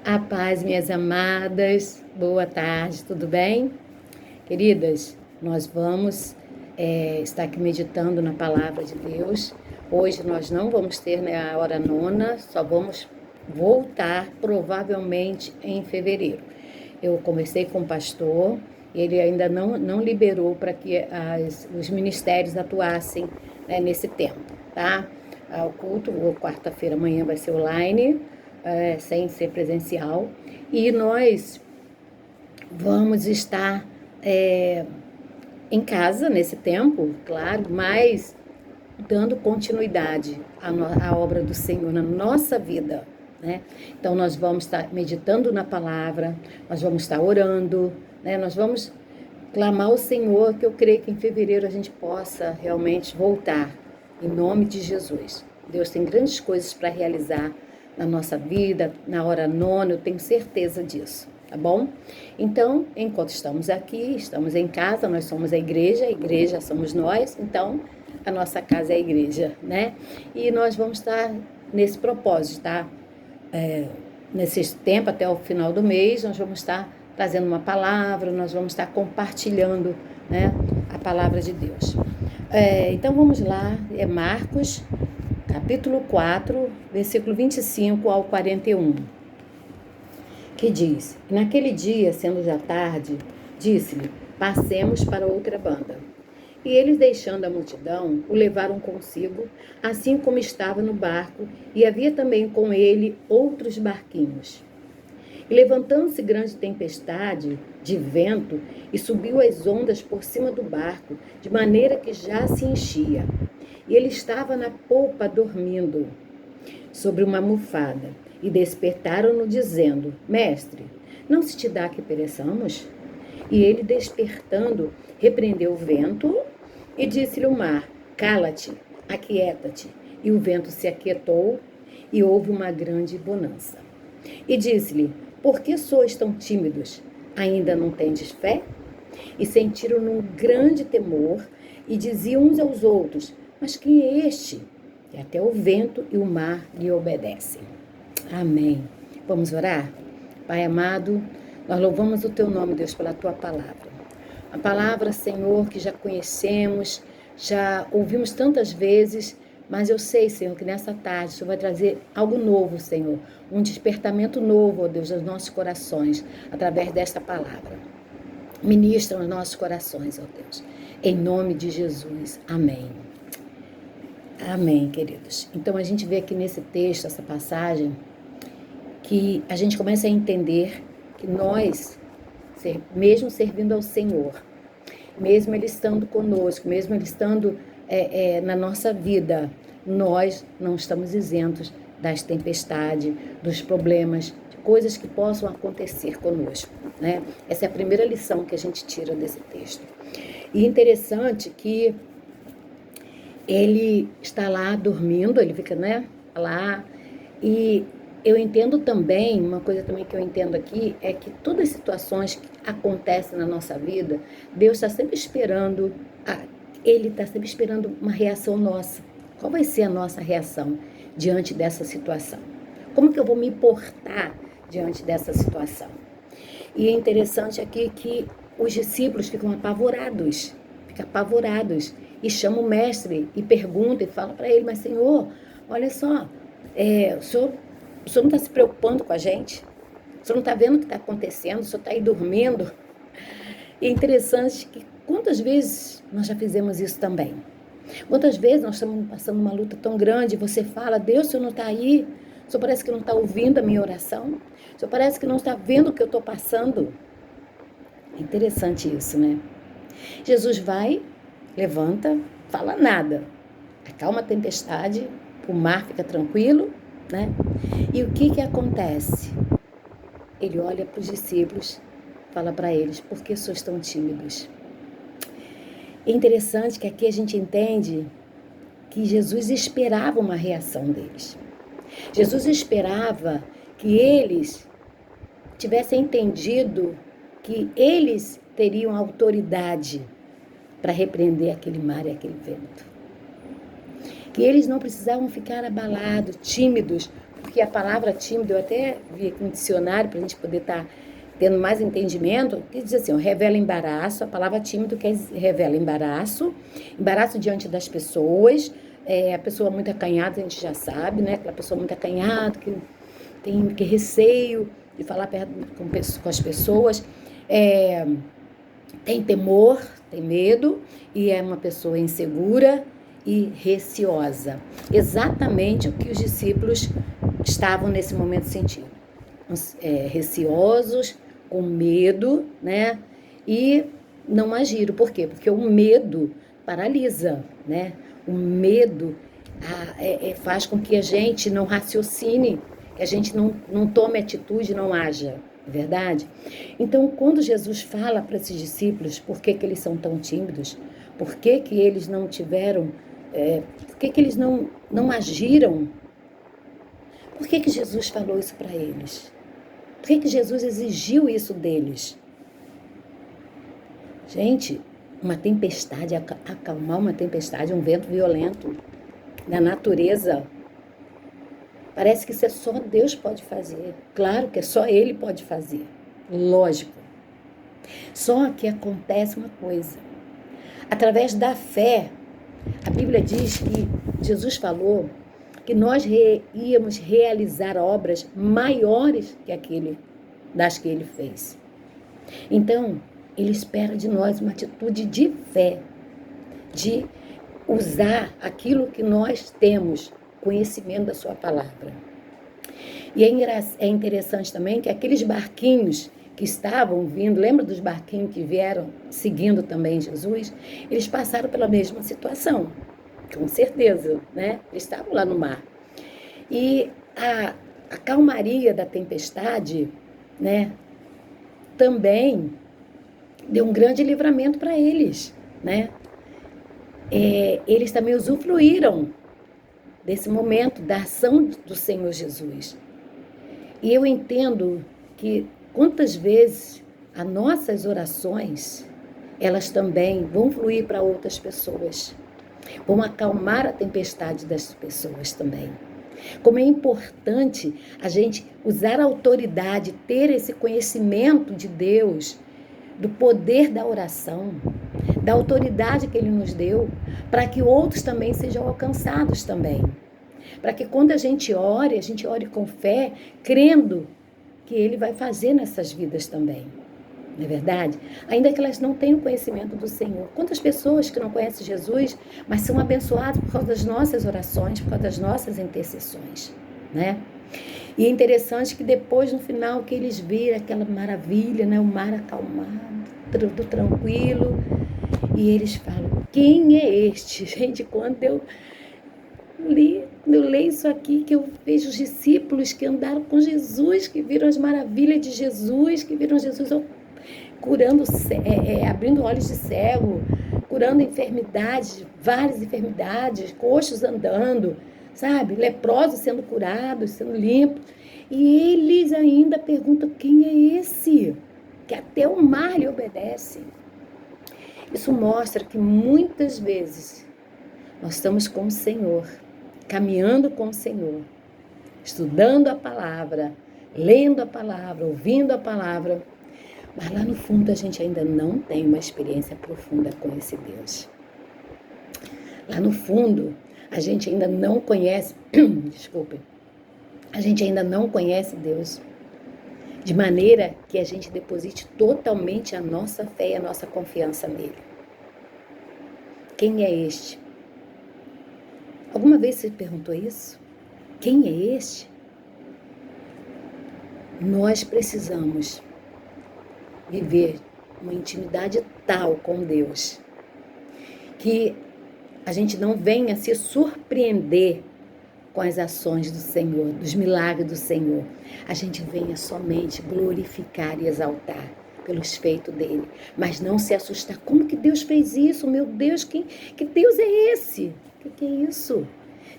A paz, minhas amadas, boa tarde, tudo bem? Queridas, nós vamos estar aqui meditando na palavra de Deus. Hoje nós não vamos ter a hora nona, só vamos voltar provavelmente em fevereiro. Eu conversei com o pastor, ele ainda não liberou para que os ministérios atuassem nesse tempo, tá? O culto, quarta-feira, amanhã vai ser online, sem ser presencial, e nós vamos estar em casa nesse tempo, claro, mas dando continuidade à obra do Senhor na nossa vida, né? Então nós vamos estar meditando na palavra, nós vamos estar orando, né? Nós vamos clamar ao Senhor, que eu creio que em fevereiro a gente possa realmente voltar, em nome de Jesus. Deus tem grandes coisas para realizar na nossa vida, na hora nona, eu tenho certeza disso, tá bom? Então, enquanto estamos aqui, estamos em casa, nós somos a igreja somos nós, então a nossa casa é a igreja, né? E nós vamos estar nesse propósito, tá? Nesse tempo, até o final do mês, nós vamos estar trazendo uma palavra, nós vamos estar compartilhando, né, a palavra de Deus. Então vamos lá, é Marcos, capítulo 4, versículo 25 ao 41, que diz: naquele dia, sendo já tarde, disse-lhe, passemos para outra banda. E eles, deixando a multidão, o levaram consigo, assim como estava no barco, e havia também com ele outros barquinhos. E levantando-se grande tempestade de vento, e subiu as ondas por cima do barco, de maneira que já se enchia. E ele estava na polpa dormindo, sobre uma almofada. E despertaram-no, dizendo: Mestre, não se te dá que pereçamos? E ele, despertando, repreendeu o vento e disse-lhe ao mar: Cala-te, aquieta-te. E o vento se aquietou, e houve uma grande bonança. E disse-lhe: Por que sois tão tímidos? Ainda não tendes fé? E sentiram um grande temor, e diziam uns aos outros: Mas quem é este? E até o vento e o mar lhe obedecem. Amém. Vamos orar? Pai amado, nós louvamos o teu nome, Deus, pela tua palavra. A palavra, Senhor, que já conhecemos, já ouvimos tantas vezes, mas eu sei, Senhor, que nessa tarde o Senhor vai trazer algo novo, Senhor. Um despertamento novo, ó Deus, aos nossos corações, através desta palavra. Ministra os nossos corações, ó Deus. Em nome de Jesus. Amém. Amém, queridos. Então a gente vê aqui nesse texto, essa passagem, que a gente começa a entender que nós, mesmo servindo ao Senhor, mesmo Ele estando conosco, mesmo Ele estando na nossa vida, nós não estamos isentos das tempestades, dos problemas, de coisas que possam acontecer conosco, né? Essa é a primeira lição que a gente tira desse texto. E interessante que ele está lá dormindo, ele fica, né, lá, e eu entendo também, uma coisa também que eu entendo aqui, é que todas as situações que acontecem na nossa vida, Deus está sempre esperando, Ele está sempre esperando uma reação nossa. Qual vai ser a nossa reação diante dessa situação? Como que eu vou me portar diante dessa situação? E é interessante aqui que os discípulos ficam apavorados, e chamam o mestre e perguntam e falam para ele: mas Senhor, olha só, o senhor não está se preocupando com a gente? O senhor não está vendo o que está acontecendo? O senhor está aí dormindo? E é interessante que quantas vezes nós já fizemos isso também? Quantas vezes nós estamos passando uma luta tão grande e você fala: Deus, o senhor não está aí? O senhor parece que não está ouvindo a minha oração? O senhor parece que não está vendo o que eu estou passando? É interessante isso, né? Jesus vai, levanta, fala nada, acalma a tempestade, o mar fica tranquilo, né? E o que acontece? Ele olha para os discípulos, fala para eles: por que sois tão tímidos? É interessante que aqui a gente entende que Jesus esperava uma reação deles. Jesus esperava que eles tivessem entendido que eles teriam autoridade para repreender aquele mar e aquele vento. Que eles não precisavam ficar abalados, tímidos, porque a palavra tímido, eu até vi aqui no dicionário, para a gente poder estar tendo mais entendimento, que diz assim, ó, revela embaraço, a palavra tímido que revela embaraço, embaraço diante das pessoas, a pessoa muito acanhada, a gente já sabe, né? Aquela pessoa muito acanhada, que tem receio de falar perto com as pessoas, tem temor, tem medo, e é uma pessoa insegura e receosa. Exatamente o que os discípulos estavam nesse momento sentindo. Receosos, com medo, né? E não agiram. Por quê? Porque o medo paralisa, né? O medo faz com que a gente não raciocine, que a gente não tome atitude, não haja. É verdade? Então, quando Jesus fala para esses discípulos por que eles são tão tímidos, por que eles não tiveram, por que eles não agiram, por que Jesus falou isso para eles? Por que Jesus exigiu isso deles? Gente, uma tempestade, acalmar uma tempestade, um vento violento da natureza, parece que isso só Deus pode fazer. Claro que só Ele pode fazer. Lógico. Só que acontece uma coisa. Através da fé, a Bíblia diz que Jesus falou que nós íamos realizar obras maiores que das que Ele fez. Então, Ele espera de nós uma atitude de fé, de usar aquilo que nós temos, conhecimento da sua palavra. E é interessante também que aqueles barquinhos que estavam vindo, lembra dos barquinhos que vieram seguindo também Jesus? Eles passaram pela mesma situação, com certeza, né? Eles estavam lá no mar. E a calmaria da tempestade, né, também deu um grande livramento para eles, né? Eles também usufruíram desse momento, da ação do Senhor Jesus. E eu entendo que quantas vezes as nossas orações, elas também vão fluir para outras pessoas, vão acalmar a tempestade das pessoas também. Como é importante a gente usar a autoridade, ter esse conhecimento de Deus, do poder da oração, da autoridade que Ele nos deu, para que outros também sejam alcançados também. Para que quando a gente ore com fé, crendo que Ele vai fazer nessas vidas também. Não é verdade? Ainda que elas não tenham conhecimento do Senhor. Quantas pessoas que não conhecem Jesus, mas são abençoadas por causa das nossas orações, por causa das nossas intercessões, né? E é interessante que depois, no final, que eles viram aquela maravilha, né? O mar acalmado, tudo tranquilo. E eles falam, quem é este? Gente, quando eu leio isso aqui, que eu vejo os discípulos que andaram com Jesus, que viram as maravilhas de Jesus, que viram Jesus curando, abrindo olhos de cego, curando enfermidades, várias enfermidades, coxos andando, sabe? Leprosos sendo curados, sendo limpos. E eles ainda perguntam, quem é esse? Que até o mar lhe obedece. Isso mostra que muitas vezes nós estamos com o Senhor, caminhando com o Senhor, estudando a palavra, lendo a palavra, ouvindo a palavra, mas lá no fundo a gente ainda não tem uma experiência profunda com esse Deus. Lá no fundo a gente ainda não conhece, desculpe, a gente ainda não conhece Deus, de maneira que a gente deposite totalmente a nossa fé e a nossa confiança nele. Quem é este? Alguma vez você perguntou isso? Quem é este? Nós precisamos viver uma intimidade tal com Deus que a gente não venha se surpreender com as ações do Senhor, dos milagres do Senhor. A gente venha somente glorificar e exaltar pelos feitos dele, mas não se assustar. Como que Deus fez isso? Meu Deus, que Deus é esse? O que é isso?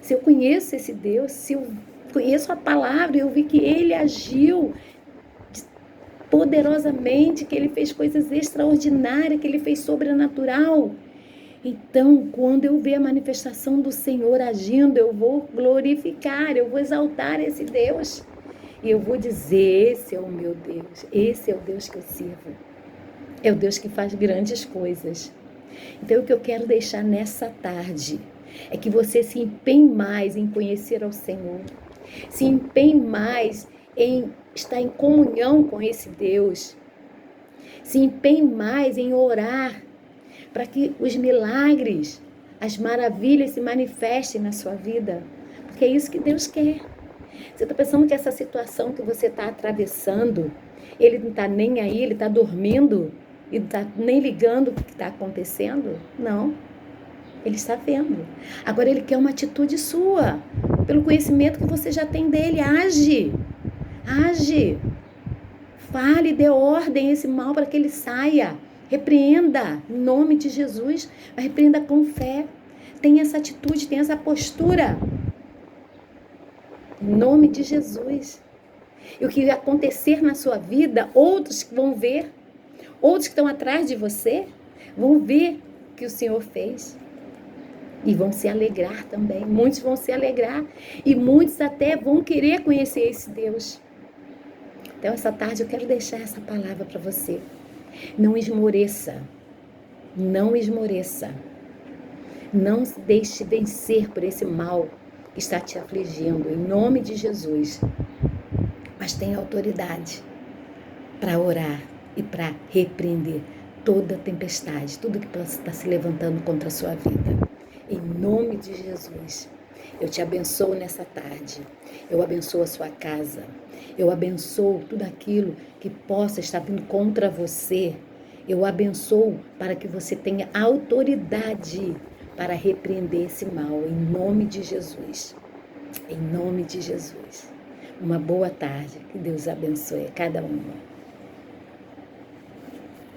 Se eu conheço esse Deus, se eu conheço a palavra, eu vi que ele agiu poderosamente, que ele fez coisas extraordinárias, que ele fez sobrenatural. Então, quando eu ver a manifestação do Senhor agindo, eu vou glorificar, eu vou exaltar esse Deus. E eu vou dizer, esse é o meu Deus, esse é o Deus que eu sirvo. É o Deus que faz grandes coisas. Então, o que eu quero deixar nessa tarde é que você se empenhe mais em conhecer ao Senhor. Se empenhe mais em estar em comunhão com esse Deus. Se empenhe mais em orar para que os milagres, as maravilhas se manifestem na sua vida. Porque é isso que Deus quer. Você está pensando que essa situação que você está atravessando, Ele não está nem aí, Ele está dormindo e não está nem ligando o que está acontecendo? Não. Ele está vendo. Agora Ele quer uma atitude sua. Pelo conhecimento que você já tem dEle. Age. Age. Fale, dê ordem a esse mal para que ele saia. Repreenda, em nome de Jesus. Mas repreenda com fé. Tenha essa atitude, tenha essa postura. Em nome de Jesus. E o que vai acontecer na sua vida, outros que vão ver, outros que estão atrás de você, vão ver o que o Senhor fez. E vão se alegrar também. Muitos vão se alegrar. E muitos até vão querer conhecer esse Deus. Então, essa tarde eu quero deixar essa palavra para você. Não esmoreça. Não esmoreça. Não se deixe vencer por esse mal que está te afligindo, em nome de Jesus. Mas tenha autoridade para orar e para repreender toda tempestade, tudo que está se levantando contra a sua vida. Em nome de Jesus. Eu te abençoo nessa tarde. Eu abençoo a sua casa. Eu abençoo tudo aquilo que possa estar vindo contra você. Eu abençoo para que você tenha autoridade para repreender esse mal. Em nome de Jesus. Em nome de Jesus. Uma boa tarde. Que Deus abençoe a cada uma.